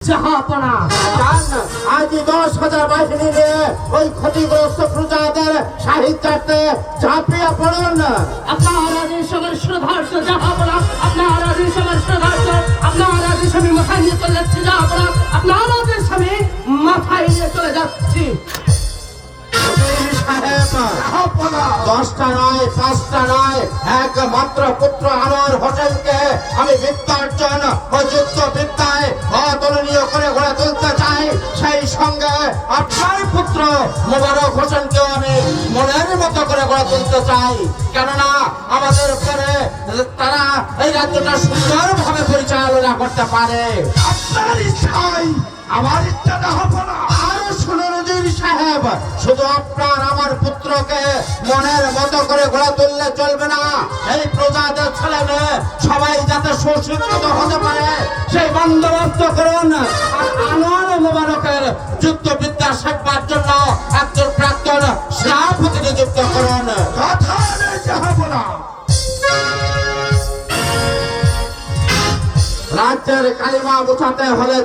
জাহাপনা। আজ 10,000 বাহিনী নিয়ে ওই ক্ষতিগ্রস্ত প্রজাদের সাহিত্যার্থে ঝাঁপিয়ে পড়ুন। আপনার আদেশ আমার শ্রদ্ধার্থ জাহাপনা, আপনার আদেশ আমার শ্রদ্ধার্থ, আপনার আদেশ আমি মাথায় নিয়ে চলে যাচ্ছি জাহাপনা, আপনার আদেশ আমি মাথায় নিয়ে চলে যাচ্ছি। 10টা নয়, 5টা নয়, একমাত্র পুত্র আনোয়ার হোসেনকে আমি বিদ্যার্জন ও যুদ্ধ বিদ্যায় অতুলনীয় করে গড়ে তুলতে চাই। সেই সঙ্গে আপনার পুত্র মোবারক হোসেনকেও আমি মনের মতো করে গড়ে তুলতে চাই, কেননা আমাদের উপরে তারা এই রাজ্যটা সুন্দরভাবে পরিচালনা করতে পারে। আপনার ইচ্ছাই আমার ইচ্ছাটা হবে না। আর শুনুন উজির সাহেব, শুধু আপনার আমার পুত্রকে মনের মতো করে গড়ে তুললে চলবে না। এই প্রজাদের ছেলে মেয়ে সবাই যাতে সুশিক্ষিত হতে পারে সেই বন্দোবস্ত করুন। আর আনোয়ার মোবারকের যুদ্ধ বিদ্যা শেখবার জন্য একজন প্রাক্তন সেনাপতি নিযুক্ত করুন। কথা নেই জাহাপনা। রাজ্যের কালিমা বোঝাতে হলে